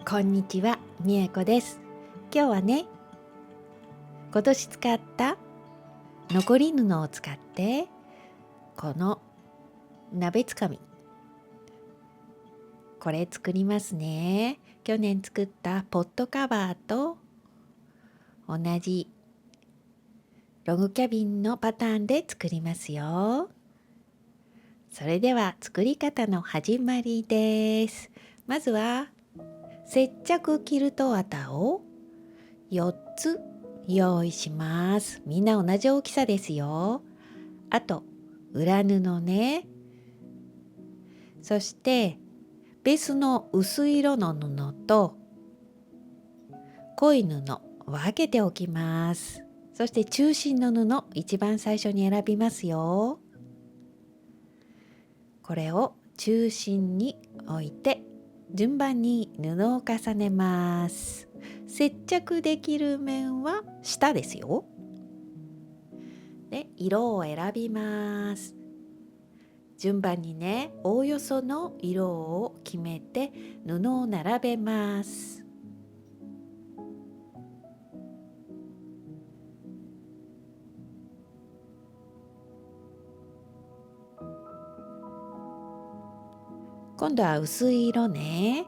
こんにちは、みえこです。今日はね、今年使った残り布を使ってこの鍋つかみ、これ作りますね。去年作ったポットカバーと同じログキャビンのパターンで作りますよ。それでは作り方の始まりです。まずは接着キルト綿を4つ用意します。みんな同じ大きさですよ。あと裏布ね。そしてベースの薄い色の布と濃い布分けておきます。そして中心の布一番最初に選びますよ。これを中心に置いて順番に布を重ねます。接着できる面は下ですよ。で、色を選びます。順番にね、おおよその色を決めて布を並べます。今度は薄い色ね。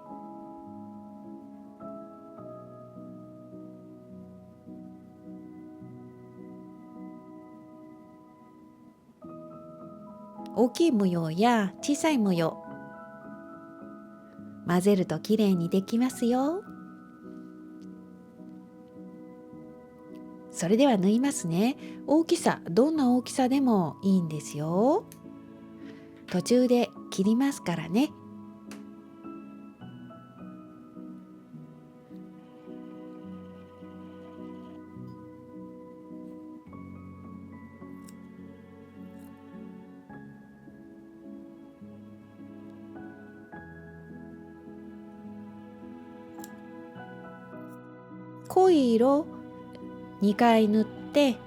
大きい模様や小さい模様、混ぜるときれいにできますよ。それでは縫いますね。大きさ、どんな大きさでもいいんですよ。途中で切りますからね。濃い色2回塗って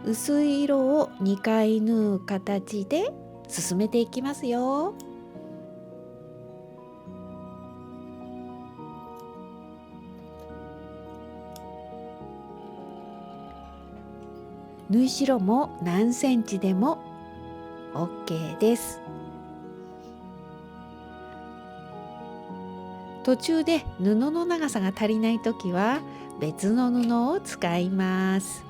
薄い色を2回縫う形で進めていきますよ。縫い代も何センチでも OK です。途中で布の長さが足りないときは別の布を使います。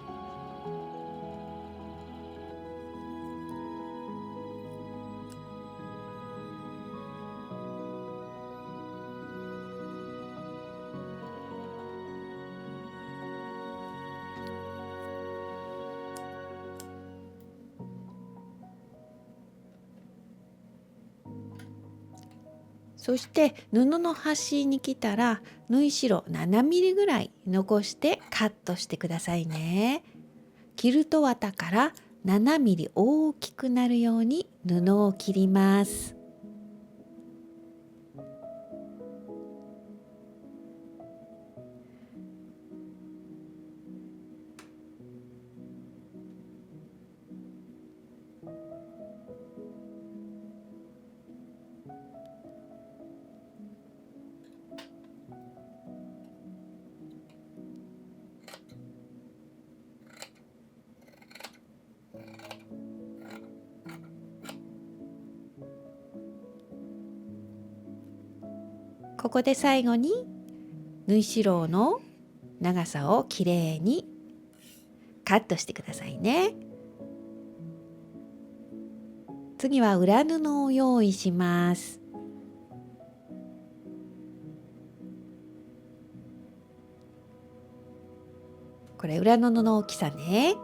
そして布の端に来たら縫い代7ミリぐらい残してカットしてくださいね。キルト綿から7ミリ大きくなるように布を切ります。ここで最後に縫い代の長さをきれいにカットしてくださいね。次は裏布を用意します。これ裏布の大きさね。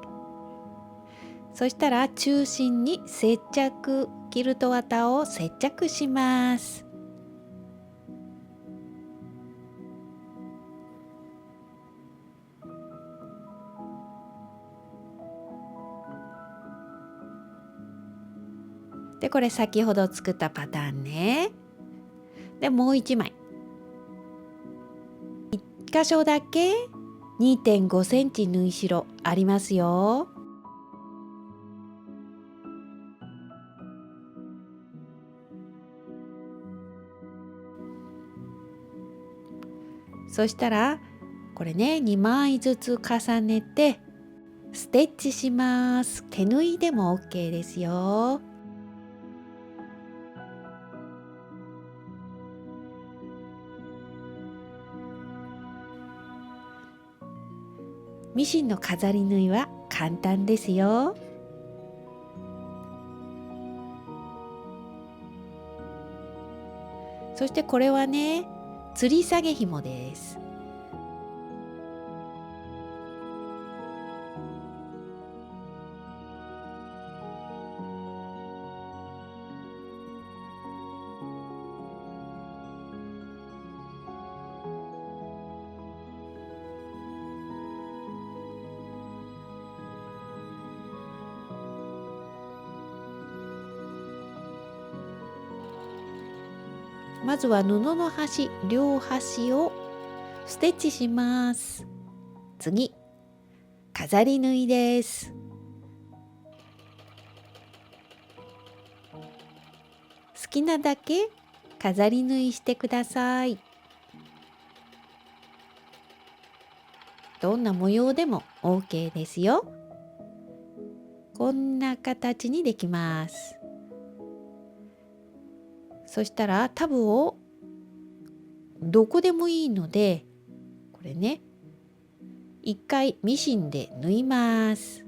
そしたら中心に接着キルト綿を接着します。で、これ先ほど作ったパターンね。で、もう一枚。1箇所だけ2.5センチ縫い代ありますよ。そしたらこれね2枚ずつ重ねてステッチします。手縫いでも OK ですよ。ミシンの飾り縫いは簡単ですよ。そしてこれはね、吊り下げ紐です。まずは布の端、両端をステッチします。次、飾り縫いです。好きなだけ飾り縫いしてください。どんな模様でも OK ですよ。こんな形にできます。そしたらタブをどこでもいいので、これね、一回ミシンで縫います。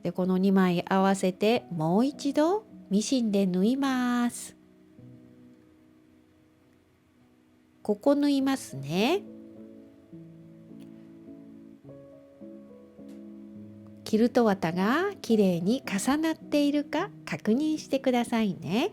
で、この2枚合わせてもう一度ミシンで縫います。ここ縫いますね。キルト綿がきれいに重なっているか確認してくださいね。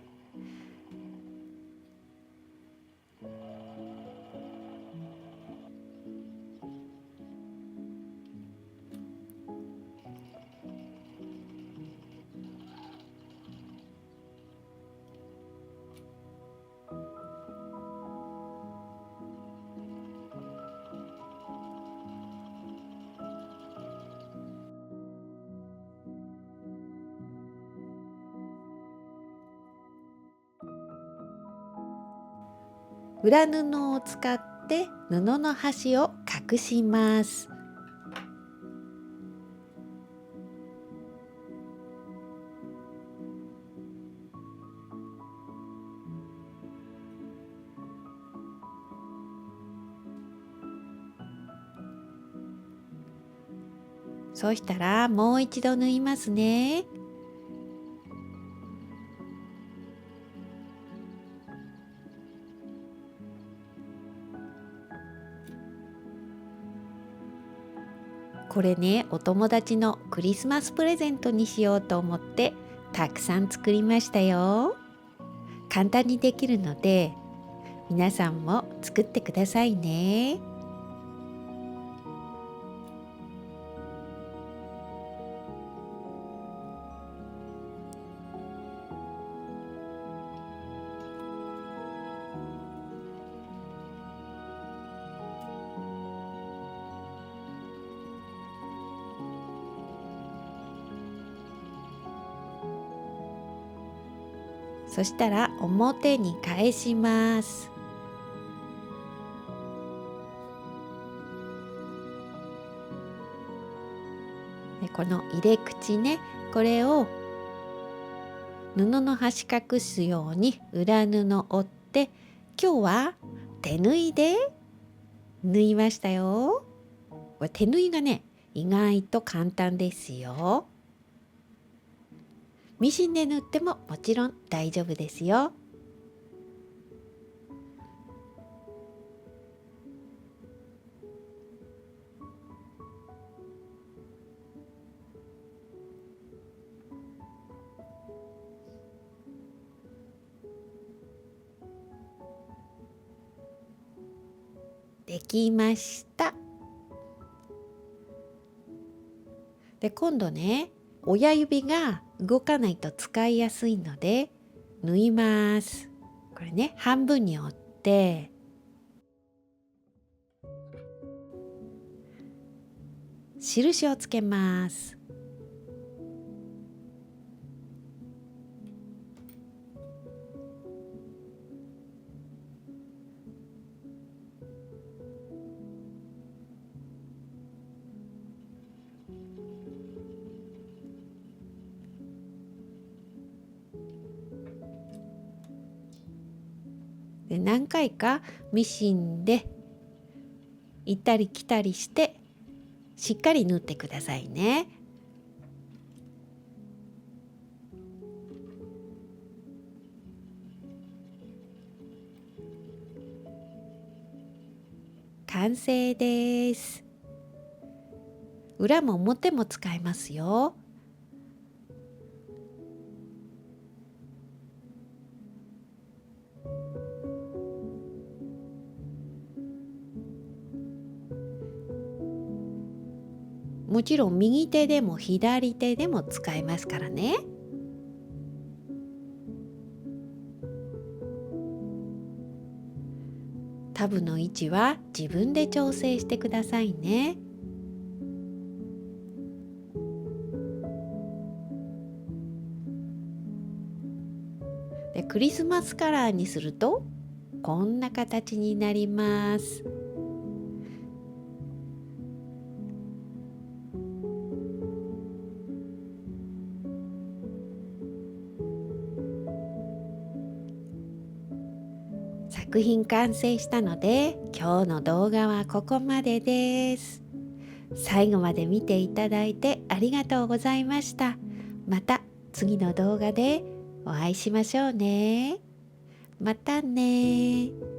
裏布を使って布の端を隠します。そうしたらもう一度縫いますね。これね、お友達のクリスマスプレゼントにしようと思ってたくさん作りましたよ。簡単にできるので皆さんも作ってくださいね。そしたら表に返します。でこの入れ口ね、これを布の端隠すように裏布を折って、今日は手縫いで縫いましたよ。これ手縫いがね、意外と簡単ですよ。ミシンで縫ってももちろん大丈夫ですよ。できました。で、今度ね、親指が動かないと使いやすいので縫います。これね、半分に折って印をつけます。で何回かミシンで行ったり来たりしてしっかり縫ってくださいね。完成です。裏も表も使えますよ。もちろん右手でも左手でも使えますからね。タブの位置は自分で調整してくださいね。で、クリスマスカラーにするとこんな形になります。作品完成したので今日の動画はここまでです。最後まで見ていただいてありがとうございました。また次の動画でお会いしましょうね。またね。